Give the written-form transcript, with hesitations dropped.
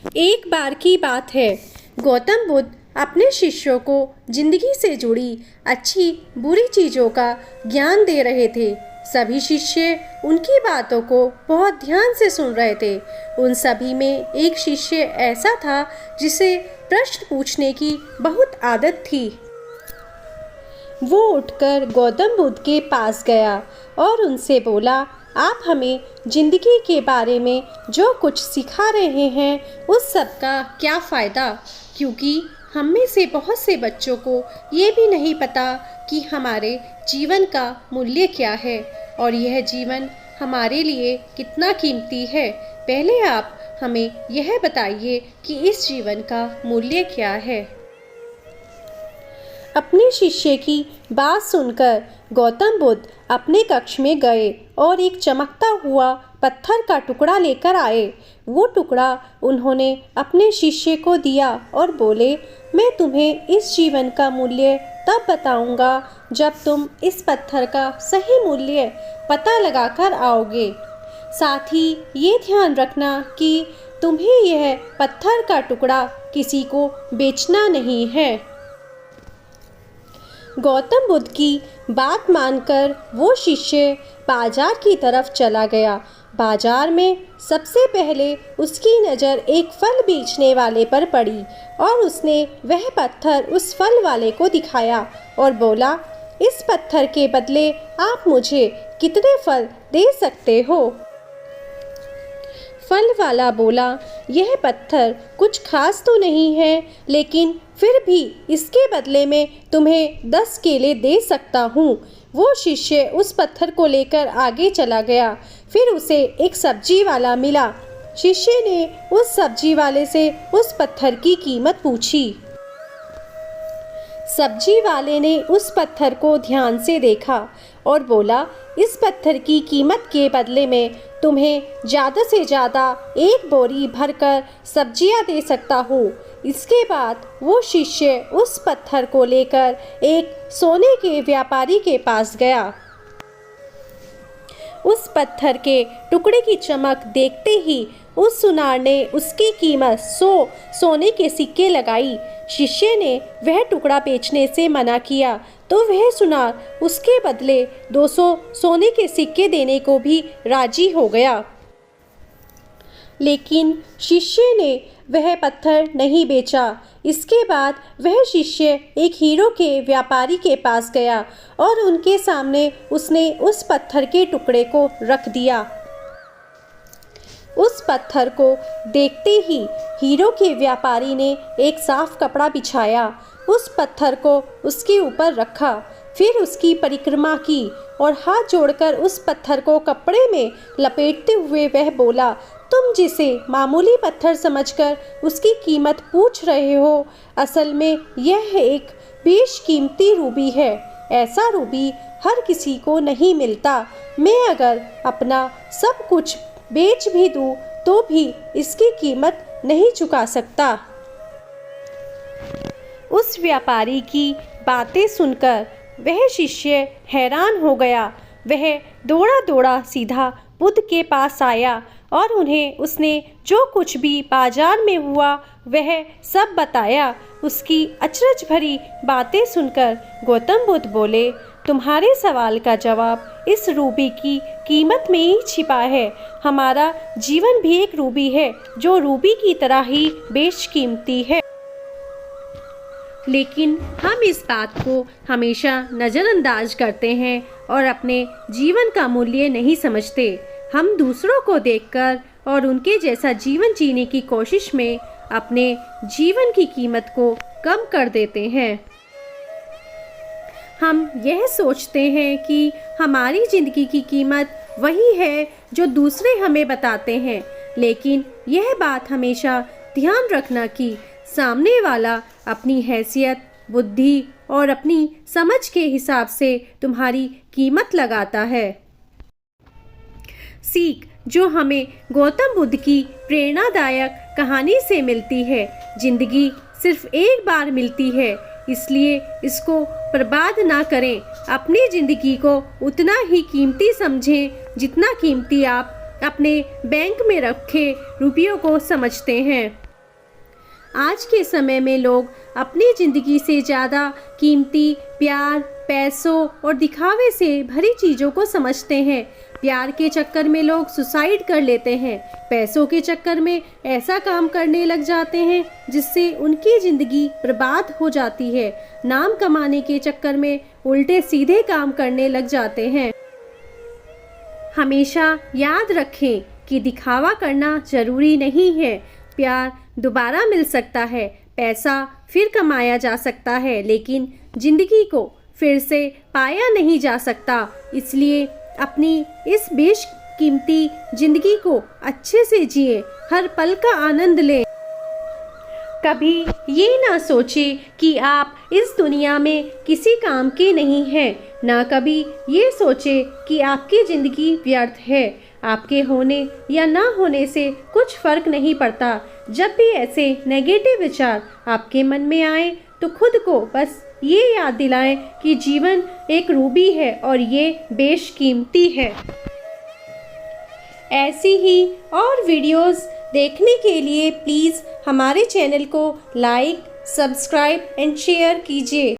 एक बार की बात है, गौतम बुद्ध अपने शिष्यों को जिंदगी से जुड़ी अच्छी बुरी चीज़ों का ज्ञान दे रहे थे। सभी शिष्य उनकी बातों को बहुत ध्यान से सुन रहे थे। उन सभी में एक शिष्य ऐसा था जिसे प्रश्न पूछने की बहुत आदत थी। वो उठकर गौतम बुद्ध के पास गया और उनसे बोला, आप हमें जिंदगी के बारे में जो कुछ सिखा रहे हैं उस सब का क्या फ़ायदा, क्योंकि हम में से बहुत से बच्चों को ये भी नहीं पता कि हमारे जीवन का मूल्य क्या है और यह जीवन हमारे लिए कितना कीमती है। पहले आप हमें यह बताइए कि इस जीवन का मूल्य क्या है। अपने शिष्य की बात सुनकर गौतम बुद्ध अपने कक्ष में गए और एक चमकता हुआ पत्थर का टुकड़ा लेकर आए। वो टुकड़ा उन्होंने अपने शिष्य को दिया और बोले, मैं तुम्हें इस जीवन का मूल्य तब बताऊंगा जब तुम इस पत्थर का सही मूल्य पता लगाकर आओगे। साथ ही ये ध्यान रखना कि तुम्हें यह पत्थर का टुकड़ा किसी को बेचना नहीं है। गौतम बुद्ध की बात मानकर वो शिष्य बाजार की तरफ चला गया। बाजार में सबसे पहले उसकी नज़र एक फल बेचने वाले पर पड़ी और उसने वह पत्थर उस फल वाले को दिखाया और बोला, इस पत्थर के बदले आप मुझे कितने फल दे सकते हो। फल वाला बोला, यह पत्थर कुछ खास तो नहीं है, लेकिन फिर भी इसके बदले में तुम्हें 10 केले दे सकता हूँ। वो शिष्य उस पत्थर को लेकर आगे चला गया। फिर उसे एक सब्जी वाला मिला। शिष्य ने उस सब्जी वाले से उस पत्थर की कीमत पूछी। सब्जी वाले ने उस पत्थर को ध्यान से देखा और बोला, इस पत्थर की कीमत के बदले में तुम्हें ज़्यादा से ज़्यादा 1 बोरी भरकर सब्जियां दे सकता हूँ। इसके बाद वो शिष्य उस पत्थर को लेकर एक सोने के व्यापारी के पास गया। उस पत्थर के टुकड़े की चमक देखते ही उस सुनार ने उसकी कीमत 100 सोने के सिक्के लगाई। शिष्य ने वह टुकड़ा बेचने से मना किया तो वह सुनार उसके बदले 200 सोने के सिक्के देने को भी राजी हो गया। लेकिन शिष्य ने वह पत्थर नहीं बेचा। इसके बाद वह शिष्य एक हीरो के व्यापारी के पास गया और उनके सामने उसने उस पत्थर के टुकड़े को रख दिया। उस पत्थर को देखते ही हीरो के व्यापारी ने एक साफ कपड़ा बिछाया, उस पत्थर को उसके ऊपर रखा, फिर उसकी परिक्रमा की और हाथ जोड़कर उस पत्थर को कपड़े में लपेटते हुए वह बोला, तुम जिसे मामूली पत्थर समझकर उसकी कीमत पूछ रहे हो, असल में यह एक बेशकीमती रूबी है। ऐसा रूबी हर किसी को नहीं मिलता। मैं अगर अपना सब कुछ बेच भी दूं तो भी इसकी कीमत नहीं चुका सकता। उस व्यापारी की बातें सुनकर वह शिष्य हैरान हो गया। वह दौड़ा दौड़ा सीधा बुद्ध के पास आया और उन्हें उसने जो कुछ भी बाजार में हुआ वह सब बताया। उसकी अचरज भरी बातें सुनकर गौतम बुद्ध बोले, तुम्हारे सवाल का जवाब इस रूबी की कीमत में ही छिपा है। हमारा जीवन भी एक रूबी है जो रूबी की तरह ही बेशकीमती है। लेकिन हम इस बात को हमेशा नज़रअंदाज करते हैं और अपने जीवन का मूल्य नहीं समझते। हम दूसरों को देखकर और उनके जैसा जीवन जीने की कोशिश में अपने जीवन की कीमत को कम कर देते हैं। हम यह सोचते हैं कि हमारी ज़िंदगी की कीमत वही है जो दूसरे हमें बताते हैं, लेकिन यह बात हमेशा ध्यान रखना कि सामने वाला अपनी हैसियत, बुद्धि और अपनी समझ के हिसाब से तुम्हारी कीमत लगाता है। सीख जो हमें गौतम बुद्ध की प्रेरणादायक कहानी से मिलती है, जिंदगी सिर्फ एक बार मिलती है, इसलिए इसको बर्बाद ना करें। अपनी ज़िंदगी को उतना ही कीमती समझें जितना कीमती आप अपने बैंक में रखे रुपयों को समझते हैं। आज के समय में लोग अपनी ज़िंदगी से ज़्यादा कीमती प्यार, पैसों और दिखावे से भरी चीज़ों को समझते हैं। प्यार के चक्कर में लोग सुसाइड कर लेते हैं। पैसों के चक्कर में ऐसा काम करने लग जाते हैं जिससे उनकी ज़िंदगी बर्बाद हो जाती है। नाम कमाने के चक्कर में उल्टे सीधे काम करने लग जाते हैं। हमेशा याद रखें कि दिखावा करना ज़रूरी नहीं है। प्यार दोबारा मिल सकता है, पैसा फिर कमाया जा सकता है, लेकिन ज़िंदगी को फिर से पाया नहीं जा सकता। इसलिए अपनी इस बेशकीमती ज़िंदगी को अच्छे से जिए, हर पल का आनंद लें। कभी ये ना सोचें कि आप इस दुनिया में किसी काम के नहीं हैं, ना कभी ये सोचें कि आपकी ज़िंदगी व्यर्थ है। आपके होने या ना होने से कुछ फ़र्क नहीं पड़ता। जब भी ऐसे नेगेटिव विचार आपके मन में आए तो खुद को बस ये याद दिलाएं कि जीवन एक रूबी है और ये बेशकीमती है। ऐसी ही और वीडियोस देखने के लिए प्लीज़ हमारे चैनल को लाइक, सब्सक्राइब एंड शेयर कीजिए।